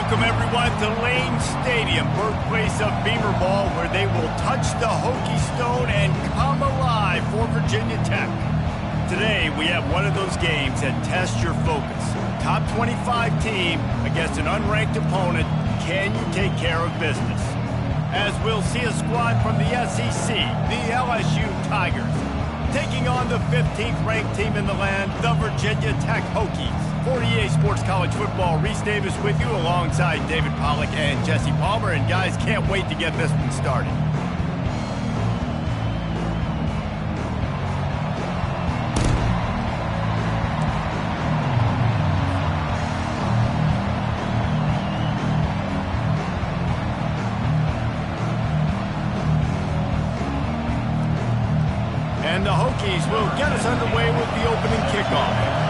Welcome, everyone, to Lane Stadium, birthplace of Beamer Ball, where they will touch the Hokie Stone and come alive for Virginia Tech. Today, we have one of those games that tests your focus. Top 25 team against an unranked opponent. Can you take care of business? As we'll see a squad from the SEC, the LSU Tigers, taking on the 15th ranked team in the land, the Virginia Tech Hokies. 48 Sports College Football, Reese Davis with you alongside David Pollack and Jesse Palmer. And guys, can't wait to get this one started. And the Hokies will get us underway with the opening kickoff.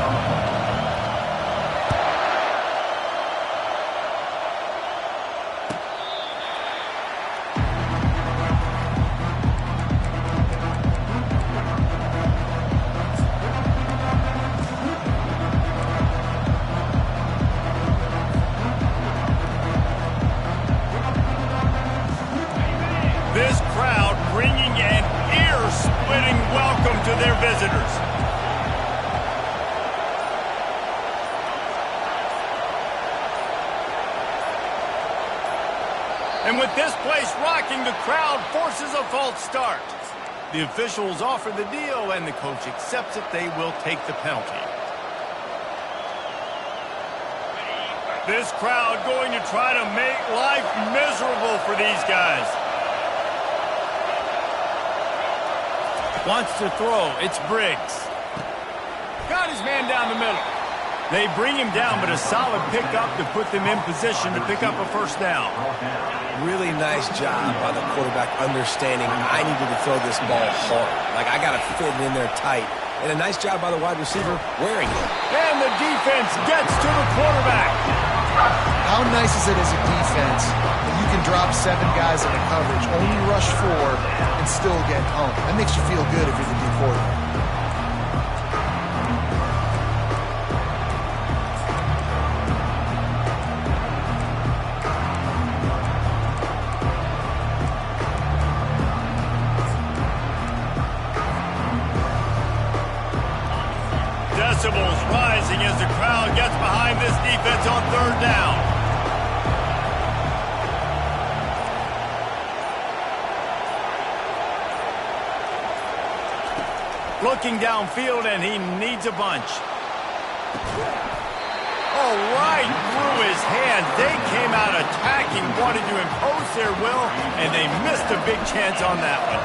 This crowd bringing an ear-splitting welcome to their visitors. And with this place rocking, the crowd forces a false start. The officials offer the deal, and the coach accepts it. They will take the penalty. This crowd going to try to make life miserable for these guys. Wants to throw. It's Briggs. Got his man down the middle. They bring him down, but a solid pickup to put them in position to pick up a first down. Really nice job by the quarterback understanding I needed to throw this ball hard. Like, I got to fit it in there tight. And a nice job by the wide receiver wearing it. And the defense gets to the quarterback. How nice is it as a defense that you can drop 7 guys in the coverage, only rush 4, and still get home? That makes you feel good if you're the D quarterback. Decibels rising as the crowd gets behind this defense on third down. Looking downfield, and he needs a bunch. Oh, right through his hand. They came out attacking, wanted to impose their will, and they missed a big chance on that one.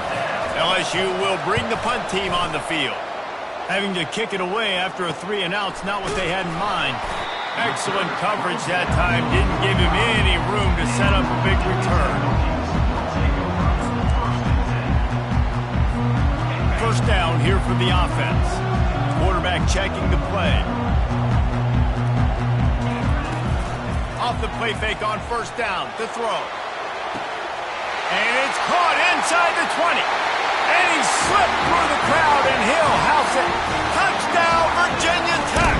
LSU will bring the punt team on the field. Having to kick it away after a 3-and-out's not what they had in mind. Excellent coverage that time. Didn't give him any room to set up a big return. First down here for the offense. Quarterback checking the play. Off the play fake on first down. The throw. And it's caught inside the 20. And he slipped through the crowd, and he'll house it. Touchdown, Virginia Tech.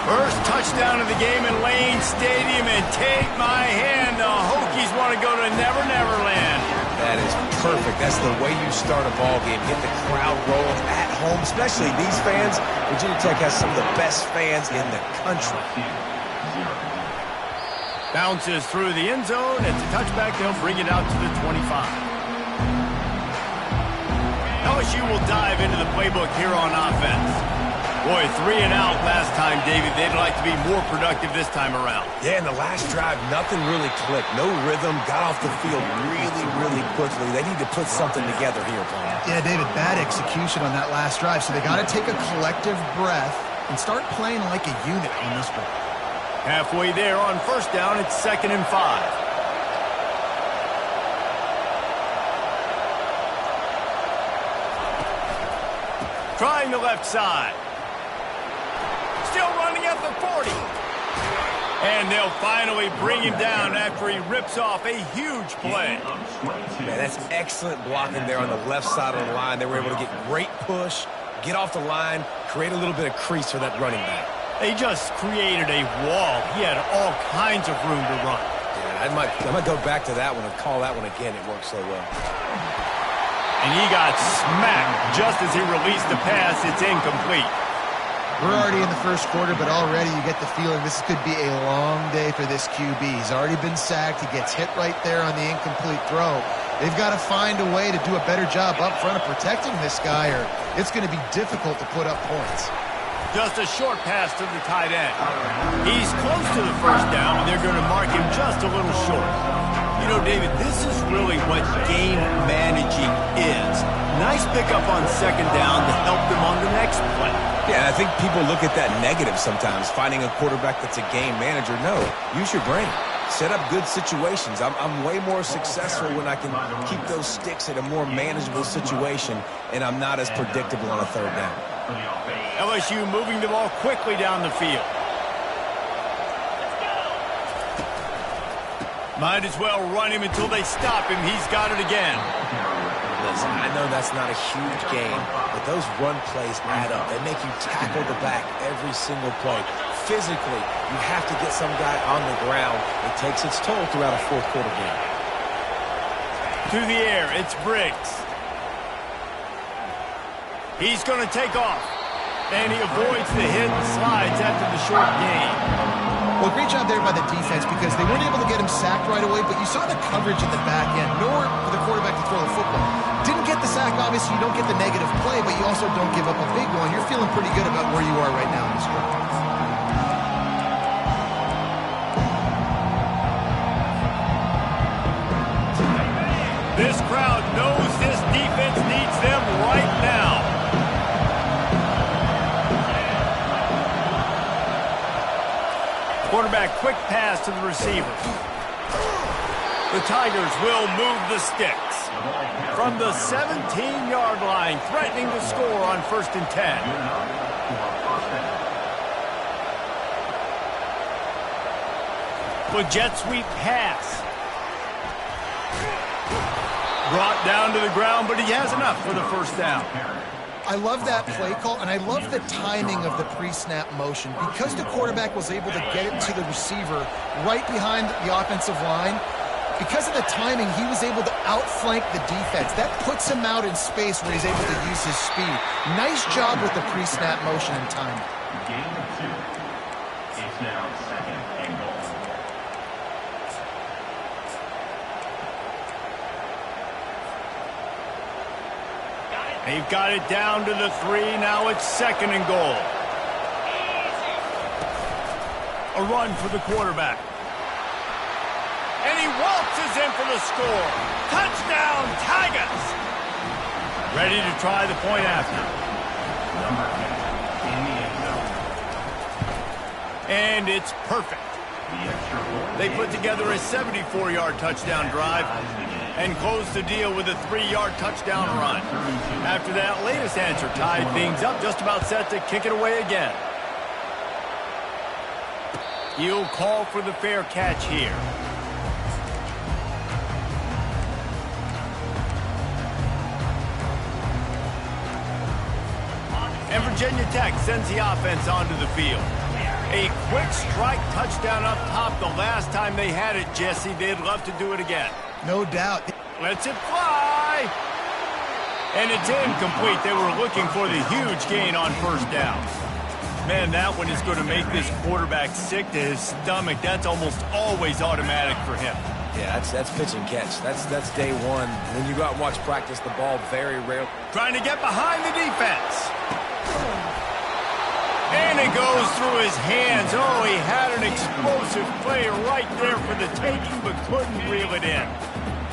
First touchdown of the game in Lane Stadium, and take my hand, the Hokies want to go to Never Never Land. That is perfect. That's the way you start a ball game. Get the crowd rolling at home, especially these fans. Virginia Tech has some of the best fans in the country. Bounces through the end zone. It's a touchback. They'll bring it out to the 25. LSU will dive into the playbook here on offense. Boy, 3-and-out last time, David. They'd like to be more productive this time around. Yeah, in the last drive, nothing really clicked. No rhythm. Got off the field really, really quickly. They need to put something together here, Paul. Yeah, David, bad execution on that last drive, so they got to take a collective breath and start playing like a unit on this one. Halfway there on first down, it's 2nd and 5. Trying the left side. Still running at the 40. And they'll finally bring him down after he rips off a huge play. Man, that's excellent blocking there on the left side of the line. They were able to get great push, get off the line, create a little bit of crease for that running back. They just created a wall. He had all kinds of room to run. Yeah, I might go back to that one and call that one again. It worked so well. And he got smacked just as he released the pass. It's incomplete. We're already in the first quarter, but already you get the feeling this could be a long day for this QB. He's already been sacked. He gets hit right there on the incomplete throw. They've got to find a way to do a better job up front of protecting this guy, or it's going to be difficult to put up points. Just a short pass to the tight end. He's close to the first down, and they're going to mark him just a little short. You know, David, this is really what game managing is. Nice pickup on second down to help them on the next play. Yeah, and I think people look at that negative sometimes, finding a quarterback that's a game manager. No, use your brain. Set up good situations. I'm way more successful when I can keep those sticks in a more manageable situation, and I'm not as predictable on a third down. LSU moving the ball quickly down the field. Might as well run him until they stop him. He's got it again. Listen, I know that's not a huge game, but those run plays add up. They make you tackle the back every single play. Physically, you have to get some guy on the ground. It takes its toll throughout a fourth quarter game. To the air, it's Briggs. He's going to take off. And he avoids the hit and slides after the short gain. Well, great job there by the defense because they weren't able to get him sacked right away, but you saw the coverage in the back end. Nowhere for the quarterback to throw the football. Didn't get the sack, obviously. You don't get the negative play, but you also don't give up a big one. You're feeling pretty good about where you are right now in this game. This crowd knows this defense needs them right now. Quarterback, quick pass to the receiver. The Tigers will move the sticks. From the 17-yard line, threatening to score on 1st and 10. With jet sweep pass. Brought down to the ground, but he has enough for the first down. I love that play call, and I love the timing of the pre-snap motion. Because the quarterback was able to get it to the receiver right behind the offensive line, because of the timing, he was able to outflank the defense. That puts him out in space where he's able to use his speed. Nice job with the pre-snap motion and timing. Game 2 is now 2nd and goal. They've got it down to the 3. Now it's 2nd and goal. A run for the quarterback. And he waltzes in for the score. Touchdown, Tigers! Ready to try the point after. And it's perfect. They put together a 74-yard touchdown drive and closed the deal with a 3-yard touchdown run. After that latest answer tied things up, just about set to kick it away again. He'll call for the fair catch here. And Virginia Tech sends the offense onto the field. A quick strike touchdown up top the last time they had it, Jesse. They'd love to do it again. No doubt. Lets it fly. And it's incomplete. They were looking for the huge gain on first down. Man, that one is going to make this quarterback sick to his stomach. That's almost always automatic for him. Yeah, that's pitch and catch. That's day one. When you go out and watch practice, the ball very rare. Trying to get behind the defense. And it goes through his hands. Oh, he had an explosive play right there for the taking, but couldn't reel it in.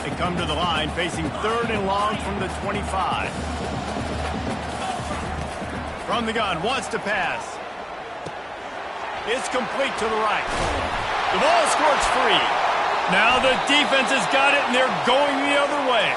They come to the line, facing 3rd and long from the 25. From the gun, wants to pass. It's complete to the right. The ball squirts free. Now the defense has got it, and they're going the other way.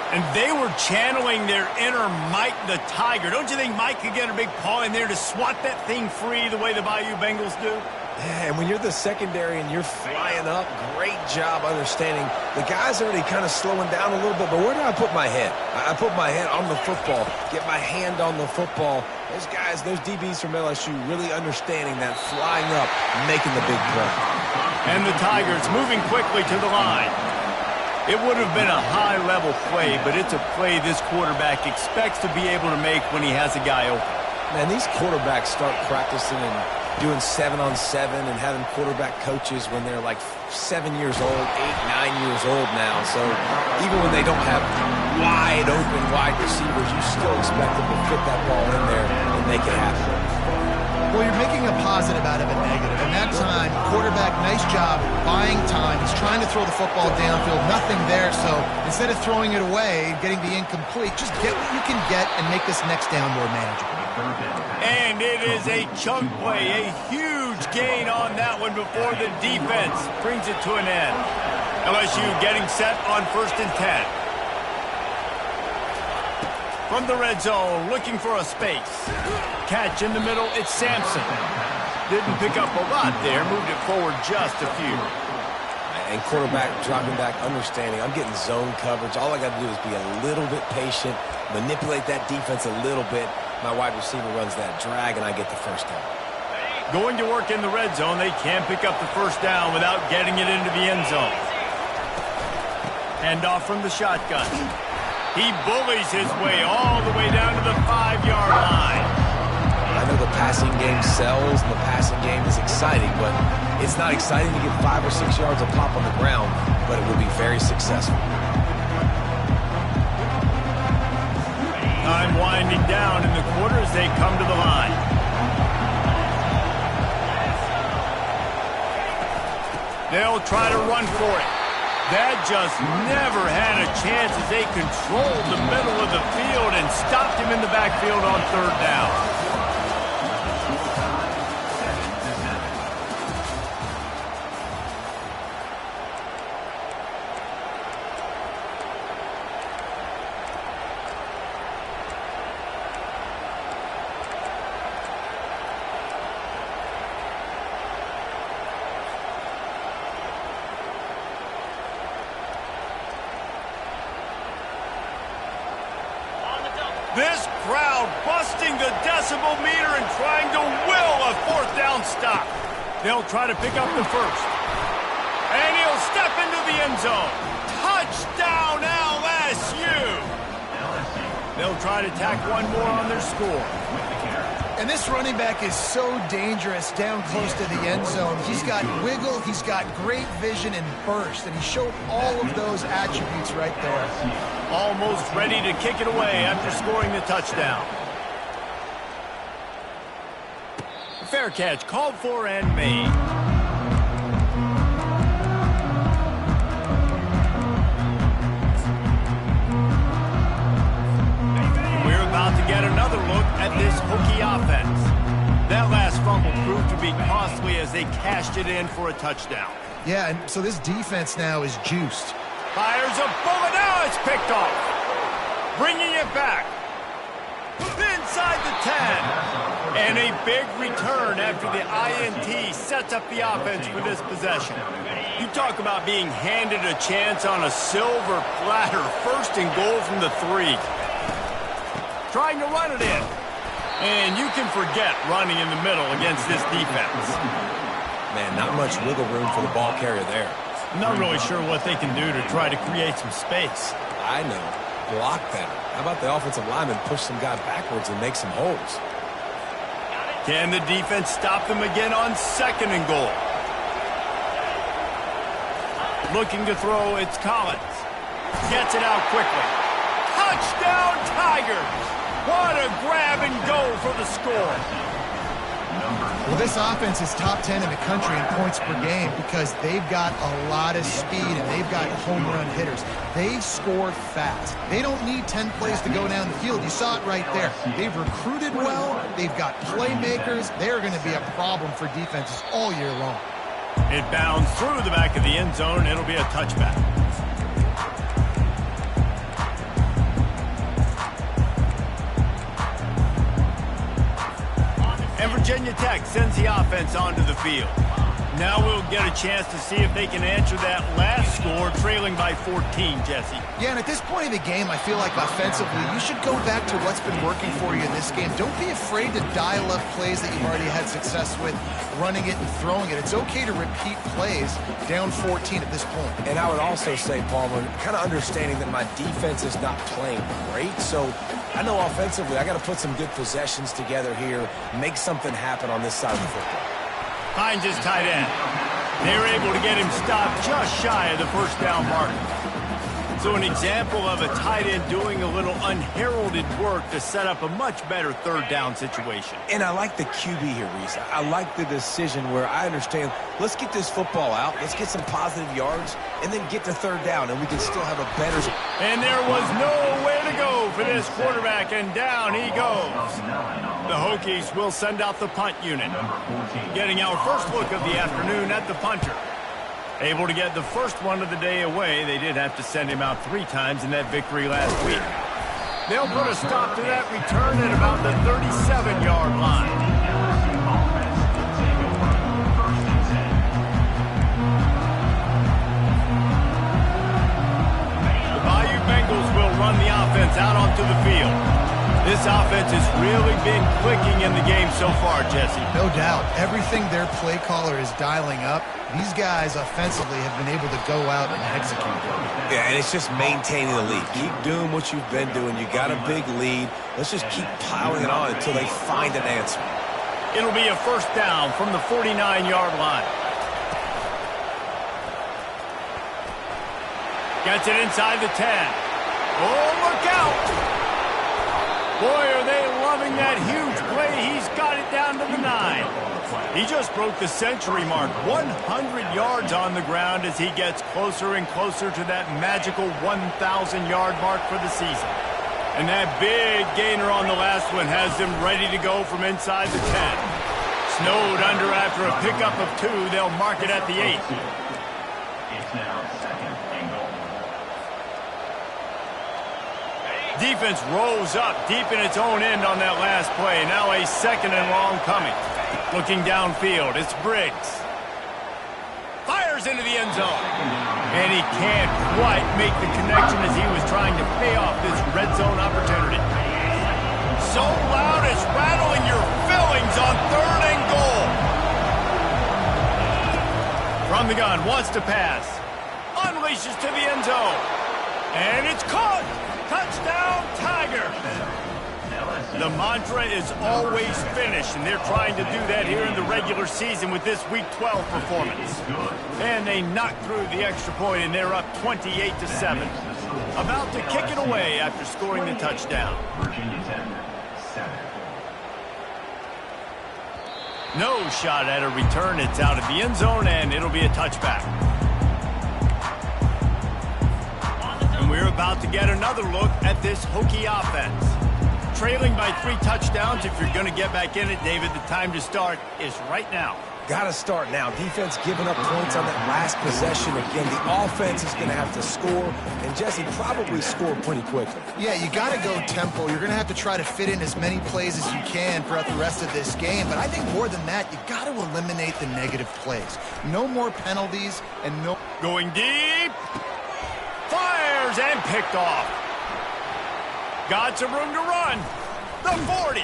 And they were channeling their inner Mike the Tiger. Don't you think Mike could get a big paw in there to swat that thing free the way the Bayou Bengals do? Yeah, and when you're the secondary and you're flying up, great job understanding. The guy's already kind of slowing down a little bit, but where do I put my head? I put my head on the football, get my hand on the football. Those guys, those DBs from LSU really understanding that flying up, making the big play. And the Tigers moving quickly to the line. It would have been a high-level play, but it's a play this quarterback expects to be able to make when he has a guy open. Man, these quarterbacks start practicing and doing 7-on-7 and having quarterback coaches when they're like 7 years old, 8, 9 years old now. So even when they don't have wide receivers, you still expect them to fit that ball in there and make it happen. Well, you're making a positive out of a negative. And that time, quarterback, nice job buying time. He's trying to throw the football downfield. Nothing there. So instead of throwing it away, getting the incomplete, just get what you can get and make this next down more manageable. And it is a chunk play, a huge gain on that one before the defense brings it to an end. LSU getting set on 1st and 10. From the red zone, looking for a space. Catch in the middle, it's Sampson. Didn't pick up a lot there, moved it forward just a few. And quarterback dropping back, understanding, I'm getting zone coverage. All I got to do is be a little bit patient, manipulate that defense a little bit. My wide receiver runs that drag, and I get the first down. Going to work in the red zone, they can't pick up the first down without getting it into the end zone. Hand off from the shotgun. He bullies his way all the way down to the 5-yard line. I know the passing game sells and the passing game is exciting, but it's not exciting to get 5 or 6 yards of pop on the ground, but it will be very successful. Time winding down in the quarter as they come to the line. They'll try to run for it. That just never had a chance as they controlled the middle of the field and stopped him in the backfield on 3rd down. This crowd busting the decibel meter and trying to will a 4th down stop. They'll try to pick up the first. And he'll step into the end zone. Touchdown LSU! They'll try to tack one more on their score. And this running back is so dangerous down close to the end zone. He's got wiggle, he's got great vision and burst, and he showed all of those attributes right there. Almost ready to kick it away after scoring the touchdown. Fair catch called for and made. We're about to get another look at this Hokie offense. That last fumble proved to be costly as they cashed it in for a touchdown. Yeah, and so this defense now is juiced. Fires a bullet. Now it's picked off. Bringing it back. Inside the 10. And a big return after the INT sets up the offense for this possession. You talk about being handed a chance on a silver platter. 1st and goal from the 3. Trying to run it in. And you can forget running in the middle against this defense. Man, not much wiggle room for the ball carrier there. I'm not really sure what they can do to try to create some space. I know. Block better. How about the offensive lineman push some guy backwards and make some holes? Can the defense stop them again on 2nd and goal? Looking to throw, it's Collins. Gets it out quickly. Touchdown Tigers! What a grab and go for the score. Well, this offense is top 10 in the country in points per game because they've got a lot of speed and they've got home run hitters. They score fast. They don't need 10 plays to go down the field. You saw it right there. They've recruited well. They've got playmakers. They're going to be a problem for defenses all year long. It bounds through the back of the end zone, and it'll be a touchback. And Virginia Virginia Tech sends the offense onto the field. Now we'll get a chance to see if they can answer that last score, trailing by 14, Jesse. Yeah, and at this point of the game, I feel like offensively, you should go back to what's been working for you in this game. Don't be afraid to dial up plays that you've already had success with, running it and throwing it. It's okay to repeat plays down 14 at this point. And I would also say, Palmer, kind of understanding that my defense is not playing great, so I know offensively I got to put some good possessions together here, make something happen on this side of the football. Finds his tight end. They were able to get him stopped just shy of the first down mark. So an example of a tight end doing a little unheralded work to set up a much better third down situation. And I like the QB here, Reese. I like the decision where I understand, let's get this football out, let's get some positive yards, and then get to third down, and we can still have a better... And there was nowhere to go for this quarterback, and down he goes. The Hokies will send out the punt unit. Getting our first look of the afternoon at the punter. Able to get the first one of the day away. They did have to send him out 3 times in that victory last week. They'll put a stop to that return at about the 37-yard line. The Bayou Bengals will run the offense out onto the field. This offense has really been clicking in the game so far, Jesse. No doubt. Everything their play caller is dialing up, these guys offensively have been able to go out and execute. Yeah, and it's just maintaining the lead. Keep doing what you've been doing. You got a big lead. Let's just keep piling it on until they find an answer. It'll be a first down from the 49-yard line. Gets it inside the 10. Oh, look out! Boy, are they loving that huge play. He's got it down to the 9. He just broke the century mark. 100 yards on the ground as he gets closer and closer to that magical 1,000-yard mark for the season. And that big gainer on the last one has them ready to go from inside the 10. Snowed under after a pickup of 2. They'll mark it at the 8. It's now second and goal. Defense rolls up deep in its own end on that last play. Now a second and long coming. Looking downfield, it's Briggs. Fires into the end zone. And he can't quite make the connection as he was trying to pay off this red zone opportunity. So loud it's rattling your fillings on 3rd and goal. From the gun, wants to pass. Unleashes to the end zone. And it's caught. Touchdown, Tiger! The mantra is always finish, and they're trying to do that here in the regular season with this Week 12 performance. And they knock through the extra point, and they're up 28-7. About to kick it away after scoring the touchdown. Virginia Tech, 7. No shot at a return. It's out of the end zone, and it'll be a touchback. We're about to get another look at this Hokie offense. Trailing by 3 touchdowns. If you're going to get back in it, David, the time to start is right now. Got to start now. Defense giving up points on that last possession. Again, the offense is going to have to score, and Jesse probably score pretty quickly. Yeah, you got to go tempo. You're going to have to try to fit in as many plays as you can throughout the rest of this game. But I think more than that, you got to eliminate the negative plays. No more penalties and no... Going deep. Fires and picked off. Got some room to run. The 40.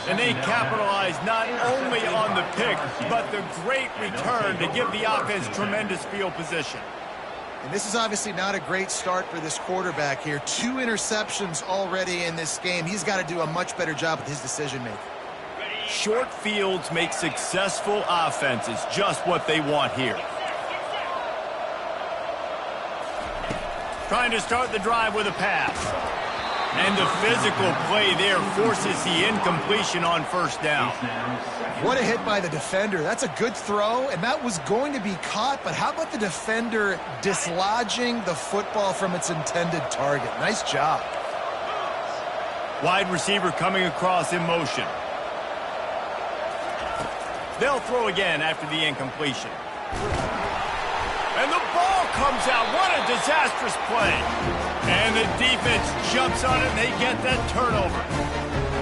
And they capitalize not only on the pick, but the great return to give the offense tremendous field position. And this is obviously not a great start for this quarterback here. 2 interceptions already in this game. He's got to do a much better job with his decision-making. Short fields make successful offenses just what they want here. Trying to start the drive with a pass. And the physical play there forces the incompletion on first down. What a hit by the defender. That's a good throw, and that was going to be caught, but how about the defender dislodging the football from its intended target? Nice job. Wide receiver coming across in motion. They'll throw again after the incompletion. And the ball comes out. What a disastrous play. And the defense jumps on it, and they get that turnover.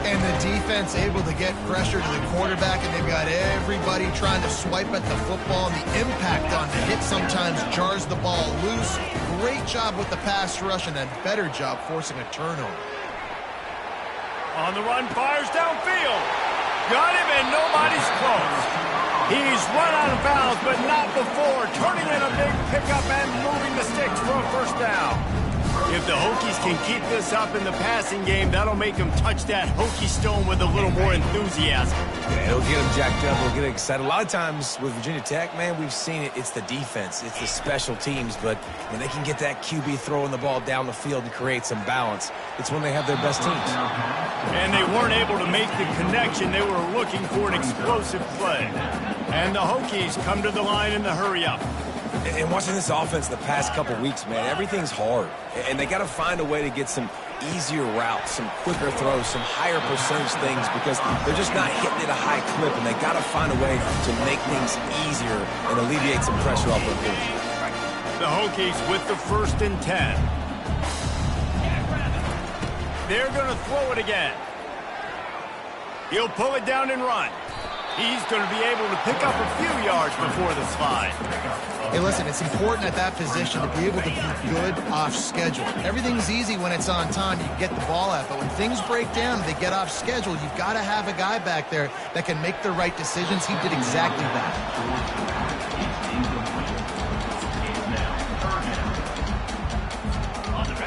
And the defense able to get pressure to the quarterback, and they've got everybody trying to swipe at the football, and the impact on the hit sometimes jars the ball loose. Great job with the pass rush, and a better job forcing a turnover. On the run, fires downfield. Got him, and nobody's close. He's run out of bounds, but not before turning in a big pickup and moving the sticks for a first down. If the Hokies can keep this up in the passing game, that'll make them touch that Hokie stone with a little more enthusiasm. Yeah, it'll get them jacked up. It'll get excited. A lot of times with Virginia Tech, man, we've seen it. It's the defense. It's the special teams. But when they can get that QB throwing the ball down the field and create some balance, it's when they have their best teams. And they weren't able to make the connection. They were looking for an explosive play. And the Hokies come to the line in the hurry-up. And watching this offense the past couple weeks, man, everything's hard. And they got to find a way to get some easier routes, some quicker throws, some higher percentage things because they're just not hitting at a high clip, and they got to find a way to make things easier and alleviate some pressure off their field. The Hokies with the 1st and 10. They're going to throw it again. He'll pull it down and run. He's going to be able to pick up a few yards before the slide. Hey, listen, it's important at that position to be able to be good off schedule. Everything's easy when it's on time. You get the ball out. But when things break down, they get off schedule. You've got to have a guy back there that can make the right decisions. He did exactly that.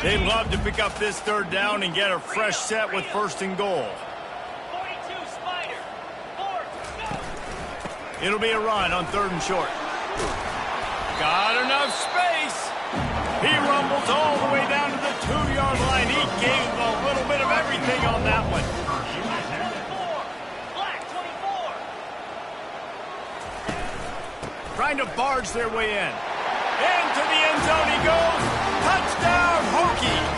They'd love to pick up this 3rd down and get a fresh set with 1st and goal. It'll be a run on 3rd and short. Got enough space. He rumbles all the way down to the 2-yard line. He gave a little bit of everything on that one. Trying to barge their way in. Into the end zone he goes. Touchdown, Hokies.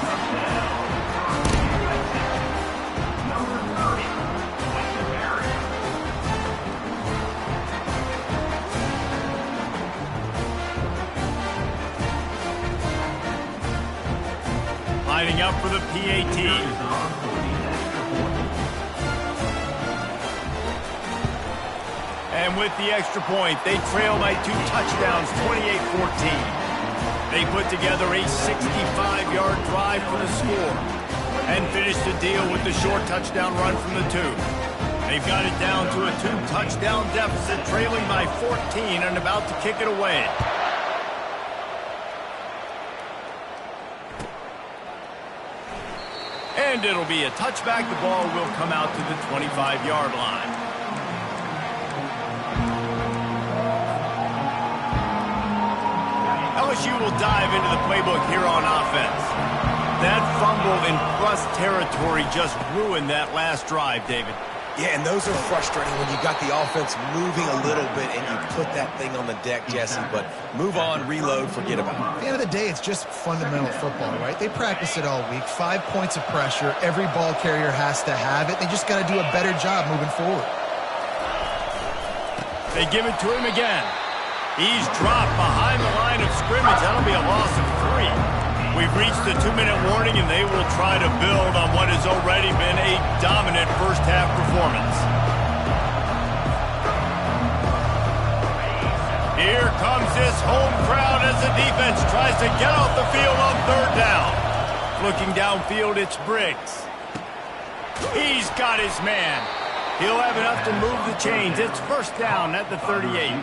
Lining up for the PAT. And with the extra point, they trail by 2 touchdowns, 28-14. They put together a 65-yard drive for the score and finish the deal with the short touchdown run from the 2. They've got it down to a 2-touchdown deficit, trailing by 14 and about to kick it away. And it'll be a touchback. The ball will come out to the 25-yard line. LSU will dive into the playbook here on offense. That fumble in plus territory just ruined that last drive, David. Yeah, and those are frustrating when you got the offense moving a little bit and you put that thing on the deck, Jesse. But move on, reload, forget about it. At the end of the day, it's just fundamental football, right? They practice it all week. 5 points of pressure. Every ball carrier has to have it. They just got to do a better job moving forward. They give it to him again. He's dropped behind the line of scrimmage. That'll be a loss of 3. We've reached the 2-minute warning, and they will try to build on what has already been a dominant first-half performance. Here comes this home crowd as the defense tries to get off the field on 3rd down. Looking downfield, it's Briggs. He's got his man. He'll have enough to move the chains. It's 1st down at the 38.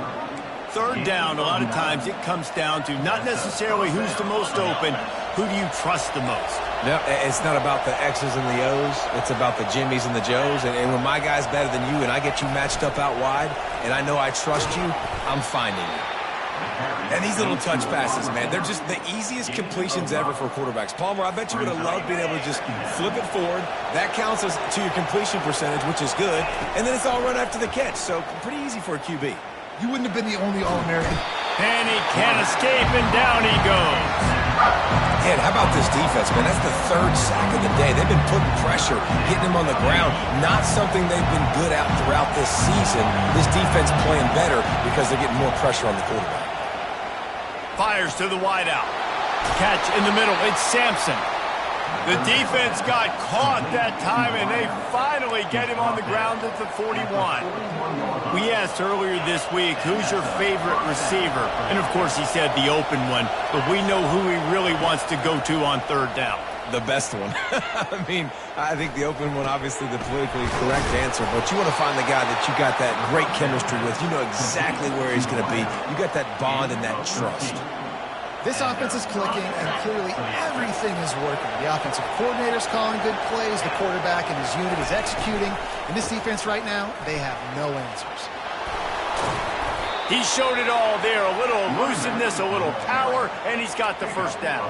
3rd down, a lot of times it comes down to not necessarily who's the most open, who do you trust the most? No, it's not about the X's and the O's. It's about the Jimmies and the Joes. And when my guy's better than you and I get you matched up out wide and I know I trust you, I'm finding you. And these little touch passes, man, they're just the easiest completions ever for quarterbacks. Palmer, I bet you would have loved being able to just flip it forward. That counts as to your completion percentage, which is good. And then it's all run after the catch. So pretty easy for a QB. You wouldn't have been the only All-American. And he can't escape, and down he goes. Man, how about this defense, man? That's the 3rd sack of the day. They've been putting pressure, hitting him on the ground. Not something they've been good at throughout this season. This defense playing better because they're getting more pressure on the quarterback. Fires to the wideout. Catch in the middle. It's Sampson. The defense got caught that time, and they finally get him on the ground at the 41. We asked earlier this week, who's your favorite receiver? And, of course, he said the open one, but we know who he really wants to go to on third down. The best one. I mean, I think the open one, obviously the politically correct answer, but you want to find the guy that you got that great chemistry with. You know exactly where he's going to be. You got that bond and that trust. This offense is clicking, and clearly everything is working. The offensive coordinator's calling good plays. The quarterback and his unit is executing. And this defense right now, they have no answers. He showed it all there. A little elusiveness, a little power, and he's got the first down.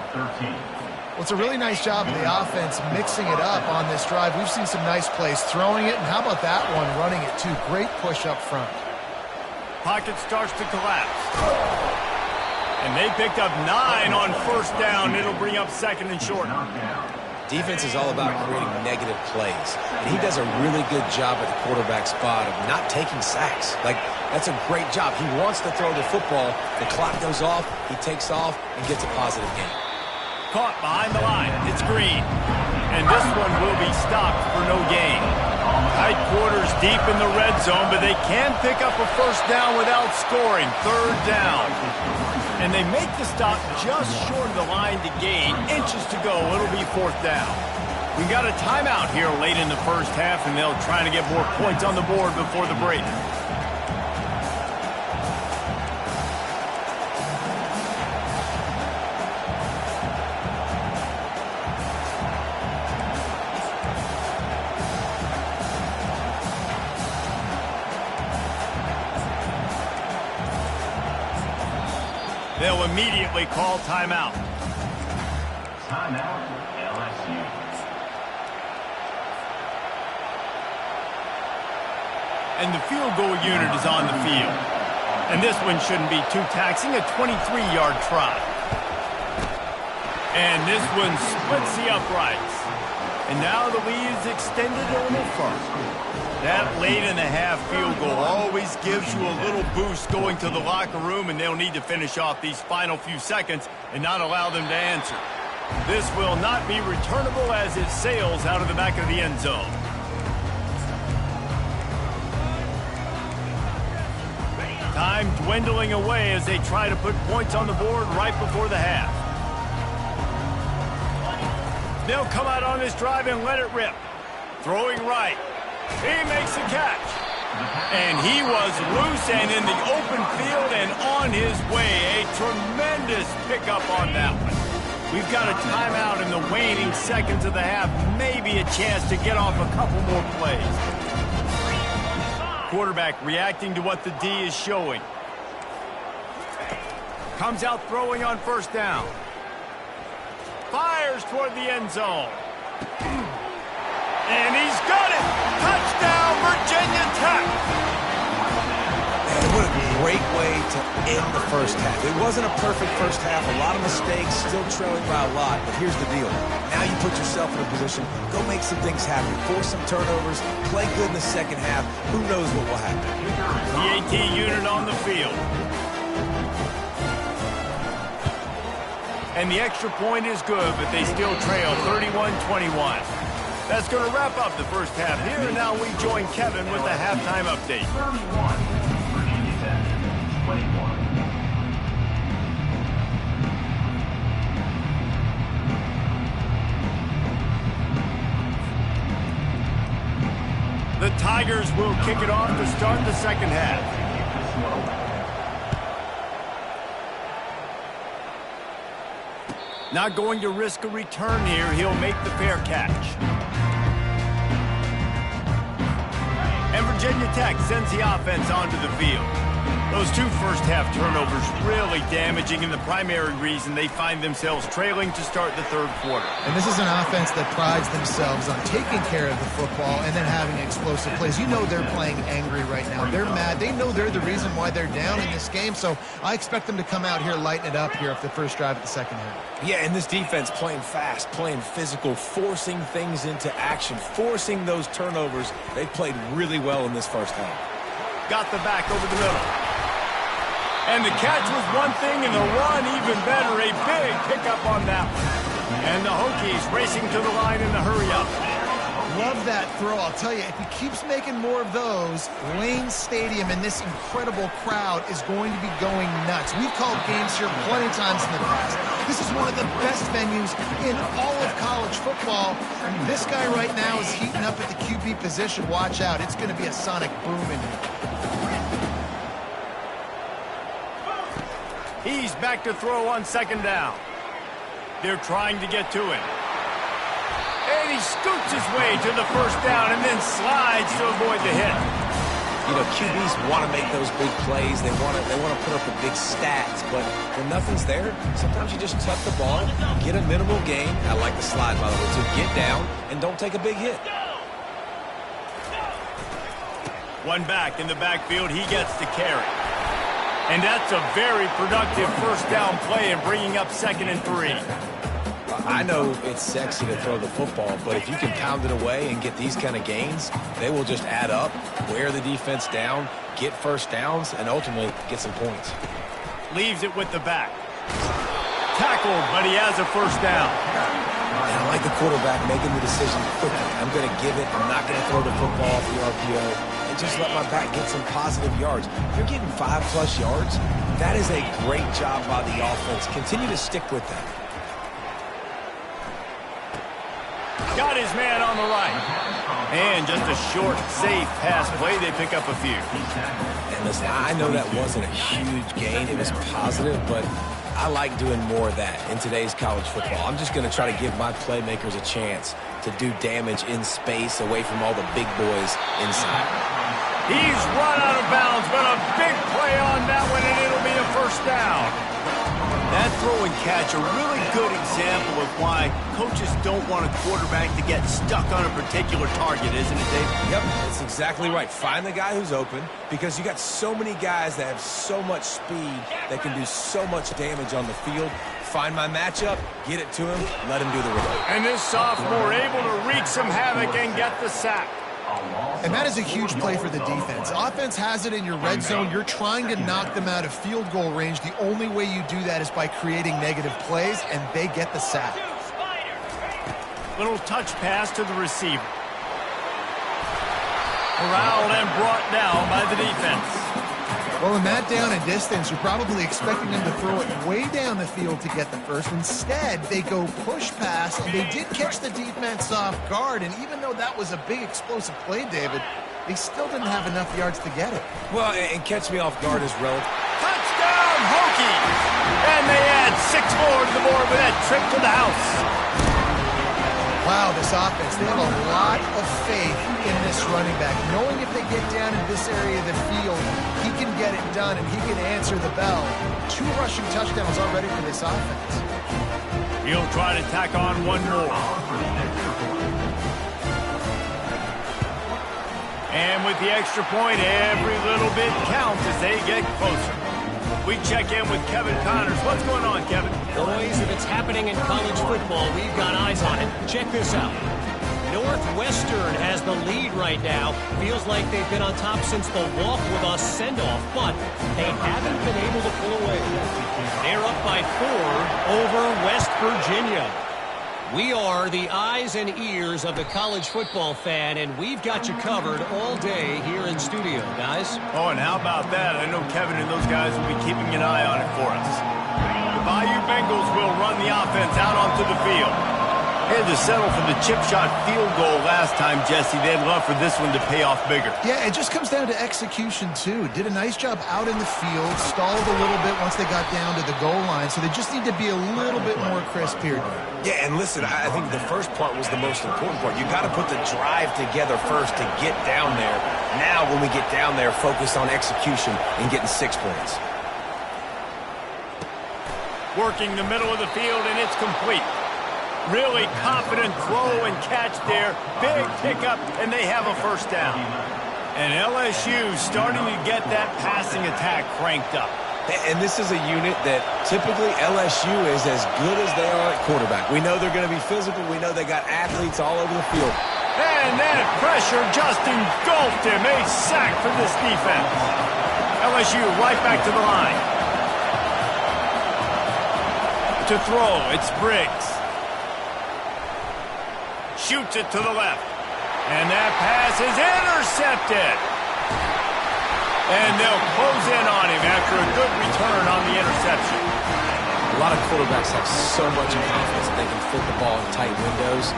Well, it's a really nice job of the offense mixing it up on this drive. We've seen some nice plays throwing it, and how about that one running it too? Great push up front. Pocket starts to collapse. And they picked up 9 on first down. It'll bring up second and short. Defense is all about creating negative plays, and he does a really good job at the quarterback spot of not taking sacks. Like, that's a great job. He wants to throw the football. The clock goes off. He takes off and gets a positive gain. Caught behind the line. It's Green. And this one will be stopped for no gain. Tight quarters deep in the red zone, but they can pick up a first down without scoring. Third down. And they make the stop just short of the line to gain. Inches to go. It'll be fourth down. We got a timeout here late in the first half, and they'll try to get more points on the board before the break. They'll immediately call timeout. Timeout, LSU. And the field goal unit is on the field. And this one shouldn't be too taxing, a 23-yard try. And this one splits the uprights. And now the lead is extended a little further. That late-in-the-half field goal always gives you a little boost going to the locker room, and they'll need to finish off these final few seconds and not allow them to answer. This will not be returnable as it sails out of the back of the end zone. Time dwindling away as they try to put points on the board right before the half. They'll come out on this drive and let it rip. Throwing right. He makes a catch. And he was loose and in the open field and on his way. A tremendous pickup on that one. We've got a timeout in the waning seconds of the half. Maybe a chance to get off a couple more plays. Quarterback reacting to what the D is showing. Comes out throwing on first down. Fires toward the end zone. And he's got it! Touchdown, Virginia Tech! Man, what a great way to end the first half. It wasn't a perfect first half, a lot of mistakes, still trailing by a lot, but here's the deal. Now you put yourself in a position, go make some things happen, force some turnovers, play good in the second half. Who knows what will happen? The AT unit on the field. And the extra point is good, but they still trail 31-21. That's going to wrap up the first half here, and now we join Kevin with the halftime update. 31, Virginia Tech, 21. The Tigers will kick it off to start the second half. Not going to risk a return here. He'll make the fair catch. And Virginia Tech sends the offense onto the field. Those two first-half turnovers really damaging, and the primary reason they find themselves trailing to start the third quarter. And this is an offense that prides themselves on taking care of the football and then having explosive plays. You know they're playing angry right now. They're mad. They know they're the reason why they're down in this game, so I expect them to come out here, lighten it up here after the first drive of the second half. Yeah, and this defense playing fast, playing physical, forcing things into action, forcing those turnovers. They played really well in this first half. Got the back over the middle. And the catch was one thing, and the run even better. A big pickup on that one. And the Hokies racing to the line in the hurry-up. Love that throw. I'll tell you, if he keeps making more of those, Wayne Stadium and this incredible crowd is going to be going nuts. We've called games here plenty of times in the past. This is one of the best venues in all of college football. This guy right now is heating up at the QB position. Watch out. It's going to be a sonic boom in here. He's back to throw on second down. They're trying to get to him. And he scoots his way to the first down and then slides to avoid the hit. You know, QBs want to make those big plays. They want to put up the big stats. But when nothing's there, sometimes you just tuck the ball, get a minimal gain. I like the slide, by the way, to get down and don't take a big hit. One back in the backfield. He gets the carry. And that's a very productive first down play and bringing up 2nd and 3. I know it's sexy to throw the football, but if you can pound it away and get these kind of gains, they will just add up, wear the defense down, get first downs, and ultimately get some points. Leaves it with the back. Tackled, but he has a first down. And I like the quarterback making the decision quickly. I'm going to give it. I'm not going to throw the football off the RPO and just let my back get some positive yards. If you're getting 5+ yards, that is a great job by the offense. Continue to stick with that. Got his man on the right. And just a short, safe pass play. They pick up a few. And listen, I know that wasn't a huge gain. It was positive, but I like doing more of that in today's college football. I'm just going to try to give my playmakers a chance to do damage in space away from all the big boys inside. He's run out of bounds, but a big play on that one, and it'll be a first down. That throw and catch, a really good example of why coaches don't want a quarterback to get stuck on a particular target, isn't it, Dave? Yep, that's exactly right. Find the guy who's open, because you got so many guys that have so much speed that can do so much damage on the field. Find my matchup, get it to him, let him do the rest. And this sophomore able to wreak some havoc and get the sack. And that is a huge play for the defense. Offense has it in your red zone. You're trying to knock them out of field goal range. The only way you do that is by creating negative plays, and they get the sack. Little touch pass to the receiver. Corralled and brought down by the defense. Well, in that down and distance, you're probably expecting them to throw it way down the field to get the first. Instead, they go push pass, and they did catch the defense off guard. And even though that was a big explosive play, David, they still didn't have enough yards to get it. Well, and catch me off guard is relative. Touchdown, Hokies! And they add 6 more to the board with that trip to the house. Wow, this offense, they have a lot of faith in this running back. Knowing if they get down in this area of the field, he can get it done and he can answer the bell. 2 rushing touchdowns already for this offense. He'll try to tack on one more. And with the extra point, every little bit counts as they get closer. We check in with Kevin Connors. What's going on, Kevin? Boys, if it's happening in college football, we've got eyes on it. Check this out. Northwestern has the lead right now. Feels like they've been on top since the walk with us send-off, but they haven't been able to pull away. They're up by 4 over West Virginia. We are the eyes and ears of the college football fan, and we've got you covered all day here in studio, guys. Oh, and how about that? I know Kevin and those guys will be keeping an eye on it for us. The Bayou Bengals will run the offense out onto the field. They had to settle for the chip shot field goal last time, Jesse. They'd love for this one to pay off bigger. Yeah, it just comes down to execution, too. Did a nice job out in the field, stalled a little bit once they got down to the goal line, so they just need to be a little bit more crisp here. Yeah, and listen, I think the first part was the most important part. You got to put the drive together first to get down there. Now, when we get down there, focus on execution and getting 6 points. Working the middle of the field, and it's complete. Really confident throw and catch there. Big pickup, and they have a first down. And LSU starting to get that passing attack cranked up. And this is a unit that typically LSU is as good as they are at quarterback. We know they're going to be physical. We know they got athletes all over the field. And that pressure just engulfed him. A sack for this defense. LSU right back to the line. To throw, it's Briggs. shoots it to the left. And that pass is intercepted. And they'll close in on him after a good return on the interception. A lot of quarterbacks have so much confidence that they can fit the ball in tight windows.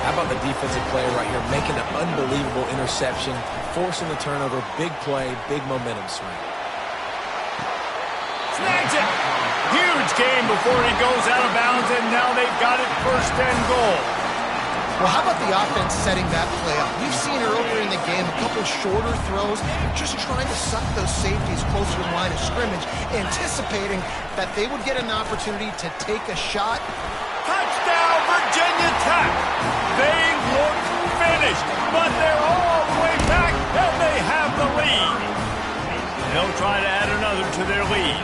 How about the defensive player right here making an unbelievable interception, forcing the turnover, big play, big momentum swing. Snags it. Huge game before he goes out of bounds, and now they've got it 1st and goal. Well, how about the offense setting that play up? We've seen earlier in the game a couple shorter throws, just trying to suck those safeties closer to the line of scrimmage, anticipating that they would get an opportunity to take a shot. Touchdown, Virginia Tech! They look finished, but they're all the way back, and they have the lead. They'll try to add another to their lead.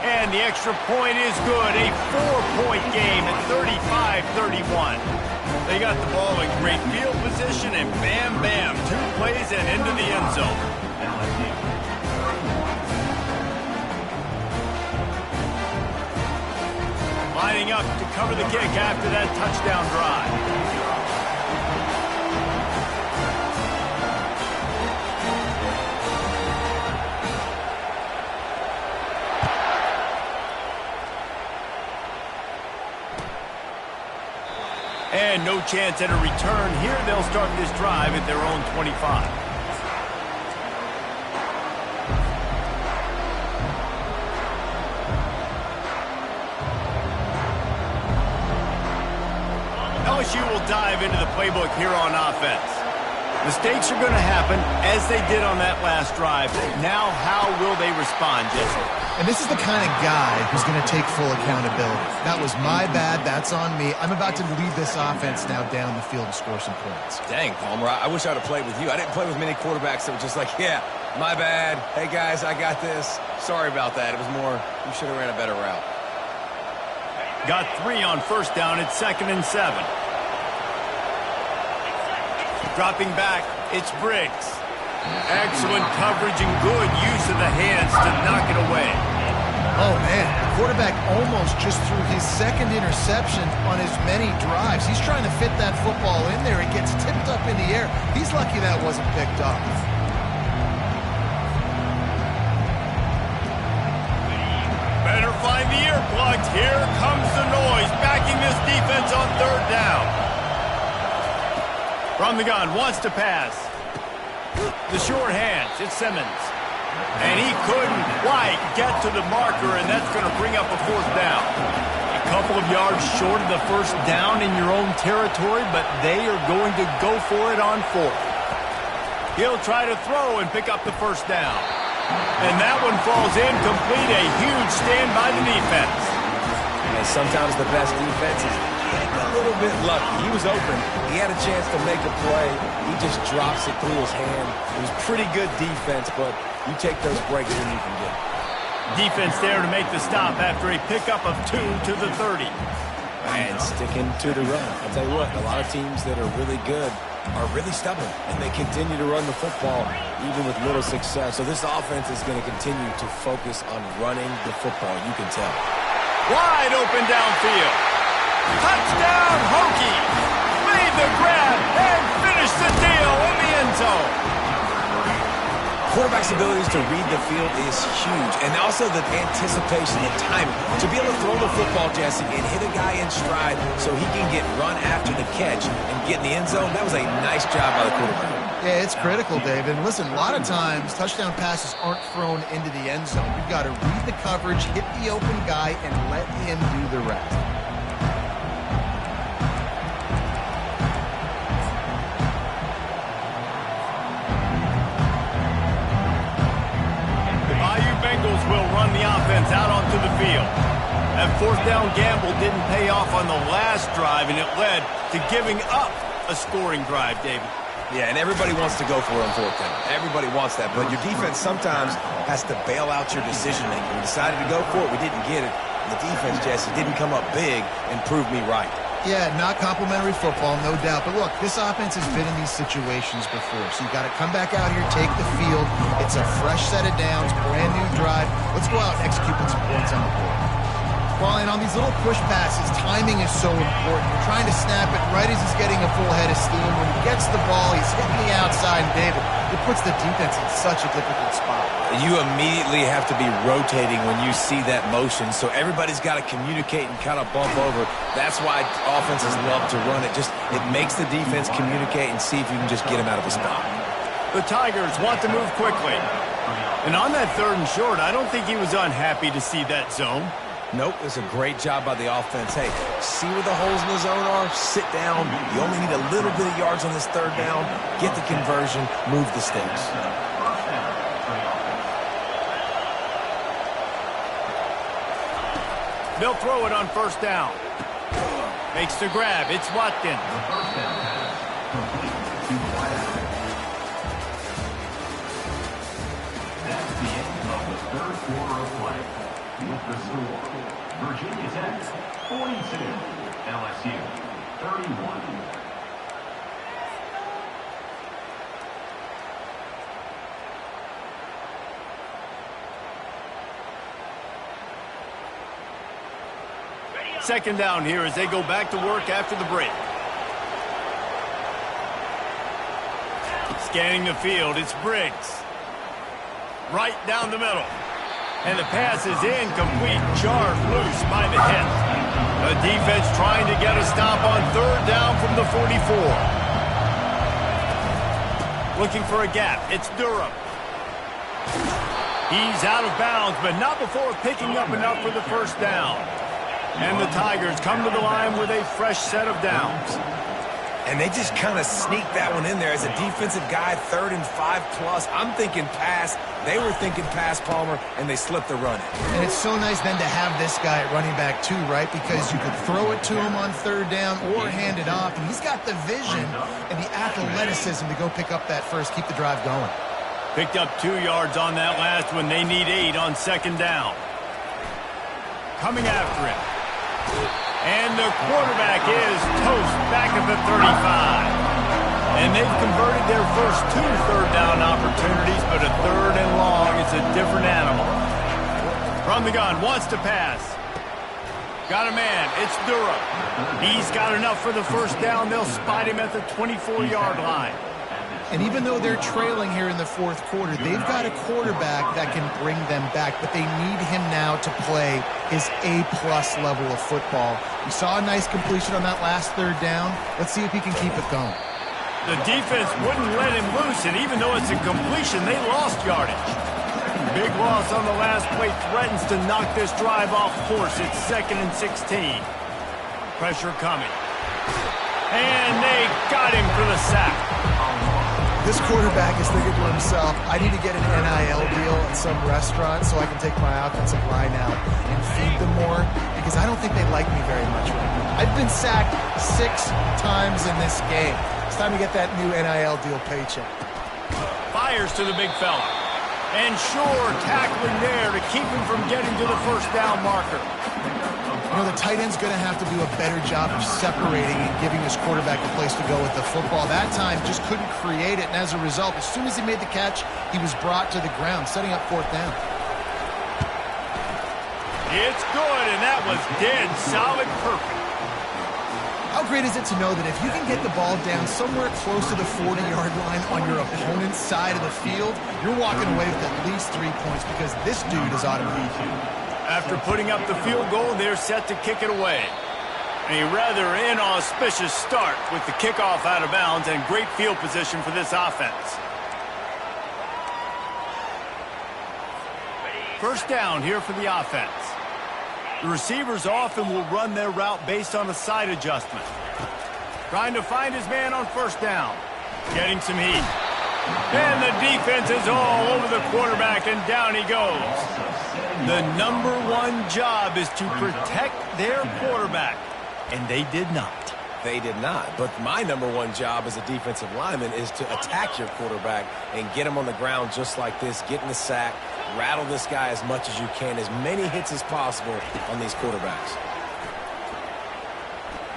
And the extra point is good. A 4-point game at 35-31. They got the ball in great field position, and bam, bam, 2 plays and into the end zone. Lining up to cover the kick after that touchdown drive. And no chance at a return here. They'll start this drive at their own 25. LSU will dive into the playbook here on offense. Mistakes are going to happen, as they did on that last drive. Now, how will they respond, Jesse? And this is the kind of guy who's going to take full accountability. That was my bad. That's on me. I'm about to lead this offense now down the field and score some points. Dang, Palmer, I wish I would have played with you. I didn't play with many quarterbacks that were just like, yeah, my bad. Hey, guys, I got this. Sorry about that. It was more, you should have ran a better route. Got 3 on 1st down. It's 2nd and 7. Dropping back, it's Briggs. Excellent coverage and good use of the hands to knock it away. Oh, man, the quarterback almost just threw his 2nd interception on as many drives. He's trying to fit that football in there. It gets tipped up in the air. He's lucky that wasn't picked up. Better find the earplugs. Here comes the noise, backing this defense on 3rd down. From the gun, wants to pass. The short hands, it's Simmons. And he couldn't quite get to the marker, and that's going to bring up a 4th down. A couple of yards short of the 1st down in your own territory, but they are going to go for it on 4th. He'll try to throw and pick up the 1st down. And that one falls incomplete. A huge stand by the defense. And sometimes the best defense is a little bit lucky. He was open. He had a chance to make a play. He just drops it through his hand. It was pretty good defense, but you take those breaks when you can get it. Defense there to make the stop after a pickup of 2 to the 30. And sticking to the run. I'll tell you what, a lot of teams that are really good are really stubborn, and they continue to run the football even with little success. So this offense is going to continue to focus on running the football, you can tell. Wide open downfield. Touchdown, Hokies! Made the grab and finished the deal in the end zone. Quarterback's abilities to read the field is huge, and also the anticipation, the timing. To be able to throw the football, Jesse, and hit a guy in stride so he can get run after the catch and get in the end zone, that was a nice job by the quarterback. Yeah, it's critical, David. And listen, a lot of times touchdown passes aren't thrown into the end zone. You've got to read the coverage, hit the open guy, and let him do the rest. Bengals will run the offense out onto the field. That 4th down gamble didn't pay off on the last drive, and it led to giving up a scoring drive, David. Yeah, and everybody wants to go for it on 4th down. Everybody wants that, but your defense sometimes has to bail out your decision-making. We decided to go for it. We didn't get it. The defense, Jesse, didn't come up big and prove me right. Yeah, not complimentary football, no doubt. But look, this offense has been in these situations before. So you got to come back out here, take the field. It's a fresh set of downs, brand new drive. Let's go out and execute with some points on the board. Well, and on these little push passes, timing is so important. You're trying to snap it right as he's getting a full head of steam. When he gets the ball, he's hitting the outside, and David, it puts the defense in such a difficult spot. You immediately have to be rotating when you see that motion, so everybody's got to communicate and kind of bump over. That's why offenses love to run it. It makes the defense communicate and see if you can just get him out of a spot. The Tigers want to move quickly. And on that 3rd and short, I don't think he was unhappy to see that zone. Nope, it's a great job by the offense. Hey, see where the holes in the zone are? Sit down. You only need a little bit of yards on this 3rd down. Get the conversion. Move the sticks. They'll throw it on 1st down. Makes the grab. It's Watkins. That's the end of the 3rd quarter of play. With the score, Virginia Tech 42, LSU 31. Second down here as they go back to work after the break. Scanning the field, it's Briggs. Right down the middle. And the pass is incomplete, jarred loose by the hit. The defense trying to get a stop on 3rd down from the 44. Looking for a gap, it's Durham. He's out of bounds, but not before picking up enough for the 1st down. And the Tigers come to the line with a fresh set of downs. And they just kind of sneaked that one in there as a defensive guy, 3rd and 5+. I'm thinking pass. They were thinking pass, Palmer, and they slipped the run. And it's so nice then to have this guy at running back too, right? Because you could throw it to him on 3rd down or hand it off. And he's got the vision and the athleticism to go pick up that first, keep the drive going. Picked up 2 yards on that last one. They need 8 on 2nd down. Coming after him. And the quarterback is toast back at the 35. And they've converted their first 2 3rd down opportunities, but a 3rd and long is a different animal. From the gun, wants to pass. Got a man, it's Durham. He's got enough for the 1st down. They'll spot him at the 24-yard line. And even though they're trailing here in the 4th quarter, they've got a quarterback that can bring them back, but they need him now to play his A-plus level of football. We saw a nice completion on that last 3rd down. Let's see if he can keep it going. The defense wouldn't let him loose, and even though it's a completion, they lost yardage. Big loss on the last play threatens to knock this drive off course. It's 2nd and 16. Pressure coming. And they got him for the sack. This quarterback is thinking to himself, I need to get an NIL deal at some restaurant so I can take my offensive line out and feed them more, because I don't think they like me very much right now. I've been sacked 6 times in this game. It's time to get that new NIL deal paycheck. Fires to the big fella. And Shore tackling there to keep him from getting to the 1st down marker. You know, the tight end's going to have to do a better job of separating and giving his quarterback a place to go with the football. That time just couldn't create it, and as a result, as soon as he made the catch, he was brought to the ground, setting up 4th down. It's good, and that was dead solid perfect. How great is it to know that if you can get the ball down somewhere close to the 40-yard line on your opponent's side of the field, you're walking away with at least 3 points, because this dude is ought to beat you. After putting up the field goal, they're set to kick it away. A rather inauspicious start with the kickoff out of bounds and great field position for this offense. 1st down here for the offense. The receivers often will run their route based on a side adjustment. Trying to find his man on 1st down. Getting some heat. And the defense is all over the quarterback, and down he goes. The #1 job is to protect their quarterback, and they did not. They did not. But my #1 job as a defensive lineman is to attack your quarterback and get him on the ground just like this, get in the sack, rattle this guy as much as you can, as many hits as possible on these quarterbacks.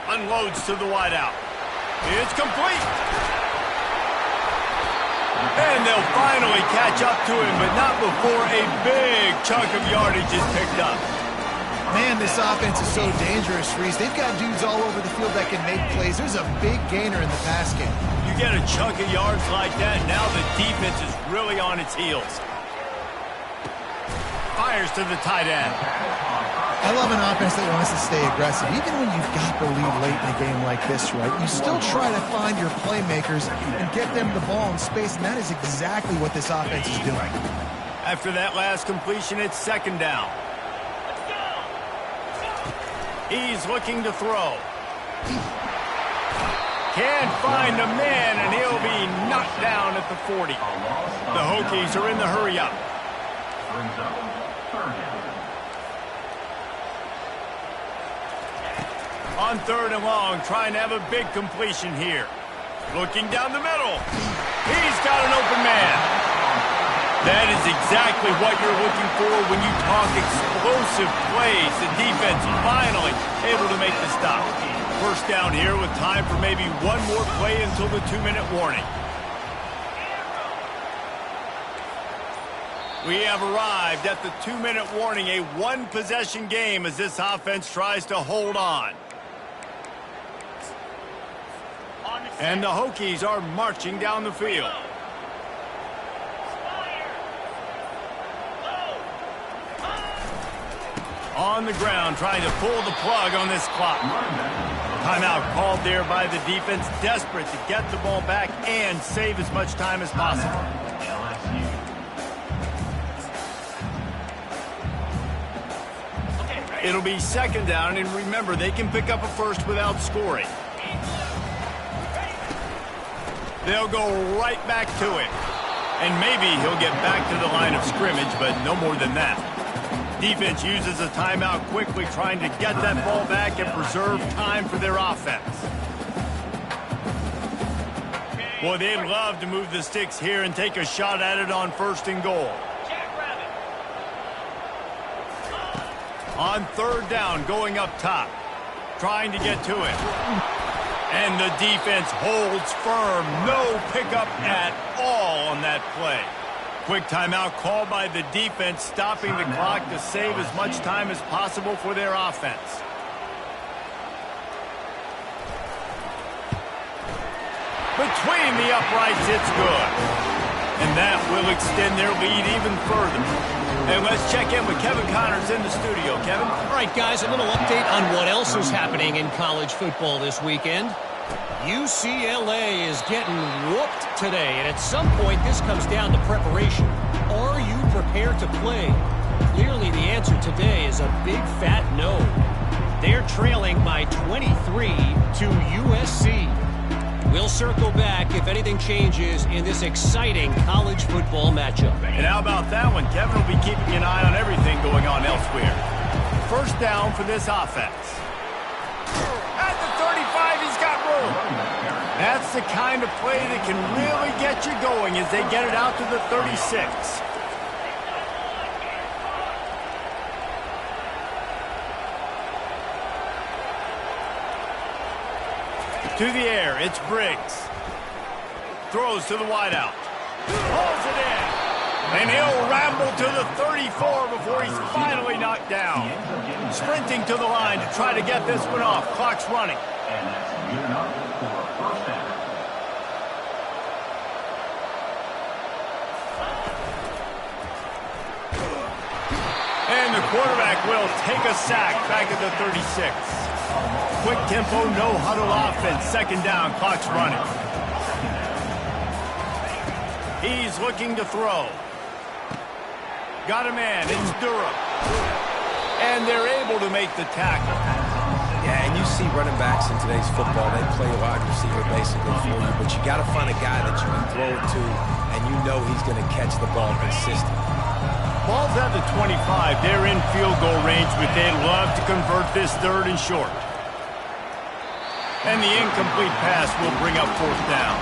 Unloads to the wideout. It's complete. And they'll finally catch up to him, but not before a big chunk of yardage is picked up. Man, this offense is so dangerous, Reese. They've got dudes all over the field that can make plays. There's a big gainer in the pass game. You get a chunk of yards like that, now the defense is really on its heels. Fires to the tight end. I love an offense that wants to stay aggressive. Even when you've got the lead late in a game like this, right, you still try to find your playmakers and get them the ball in space, and that is exactly what this offense is doing. After that last completion, it's second down. He's looking to throw. Can't find the man, and he'll be knocked down at the 40. The Hokies are in the hurry-up. Brings up third down. On third and long, trying to have a big completion here. Looking down the middle. He's got an open man. That is exactly what you're looking for when you talk explosive plays. The defense finally able to make the stop. First down here with time for maybe one more play until the 2-minute warning. We have arrived at the 2-minute warning, a one-possession game as this offense tries to hold on. And the Hokies are marching down the field. On the ground, trying to pull the plug on this clock. Timeout called there by the defense, desperate to get the ball back and save as much time as possible. It'll be second down, and remember, they can pick up a first without scoring. They'll go right back to it. And maybe he'll get back to the line of scrimmage, but no more than that. Defense uses a timeout quickly, trying to get that ball back and preserve time for their offense. Boy, they'd love to move the sticks here and take a shot at it on first and goal. On third down, going up top, trying to get to it. And the defense holds firm. No pickup at all on that play. Quick timeout called by the defense, stopping the clock to save as much time as possible for their offense. Between the uprights, it's good. And that will extend their lead even further. And let's check in with Kevin Connors in the studio. Kevin? All right, guys, a little update on what else is happening in college football this weekend. UCLA is getting whooped today, and at some point this comes down to preparation. Are you prepared to play? Clearly the answer today is a big fat no. They're trailing by 23 to USC. We'll circle back if anything changes in this exciting college football matchup. And how about that one? Kevin will be keeping an eye on everything going on elsewhere. First down for this offense. At the 35, he's got room. That's the kind of play that can really get you going as they get it out to the 36. To the air, it's Briggs. Throws to the wideout. Pulls it in. And he'll ramble to the 34 before he's finally knocked down. Sprinting to the line to try to get this one off. Clock's running. And that's good enough for a first down. And the quarterback will take a sack back at the 36. Quick tempo, no huddle offense. Second down, clock's running. He's looking to throw. Got a man, it's Durham. And they're able to make the tackle. Yeah, and you see running backs in today's football, they play wide receiver basically for you, but you got to find a guy that you can throw it to, and you know he's going to catch the ball consistently. Ball's at the 25. They're in field goal range, but they'd love to convert this third and short. And the incomplete pass will bring up fourth down.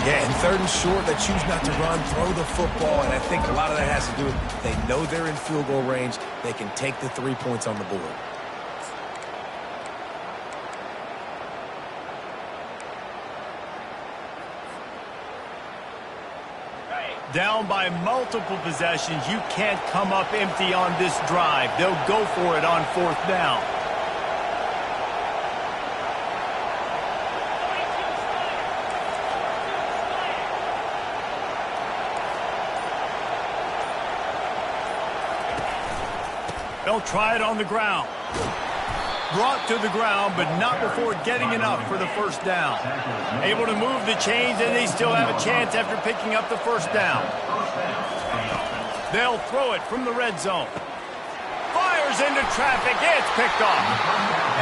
Yeah, and third and short, they choose not to run, throw the football, and I think a lot of that has to do with they know they're in field goal range. They can take the 3 points on the board. Down by multiple possessions, you can't come up empty on this drive. They'll go for it on 4th down. They'll try it on the ground. Brought to the ground, but not before getting enough for the 1st down. Able to move the chains, and they still have a chance after picking up the 1st down. They'll throw it from the red zone. Fires into traffic. It's picked off.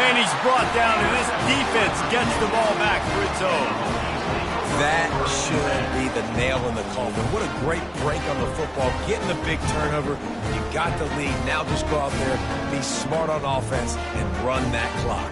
And he's brought down, and this defense gets the ball back for its own. That should be the nail in the coffin. What a great break on the football. Getting the big turnover. You got the lead. Now just go out there, be smart on offense, and run that clock.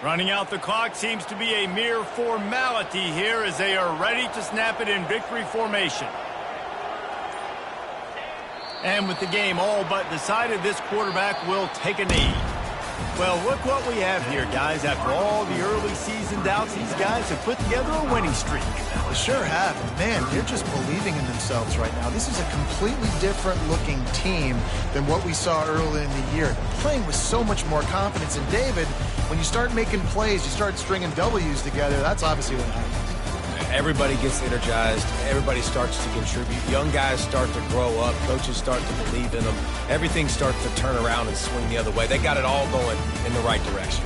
Running out the clock seems to be a mere formality here as they are ready to snap it in victory formation. And with the game all but decided, this quarterback will take a knee. Well, look what we have here, guys. After all the early season doubts, these guys have put together a winning streak. They sure have. Man, they're just believing in themselves right now. This is a completely different looking team than what we saw early in the year. Playing with so much more confidence. And David, when you start making plays, you start stringing W's together, that's obviously what happens. Everybody gets energized. Everybody starts to contribute. Young guys start to grow up. Coaches start to believe in them. Everything starts to turn around and swing the other way. They got it all going in the right direction.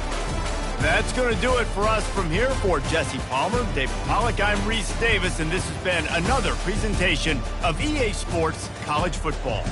That's going to do it for us from here. For Jesse Palmer, David Pollack, I'm Reese Davis, and this has been another presentation of EA Sports College Football.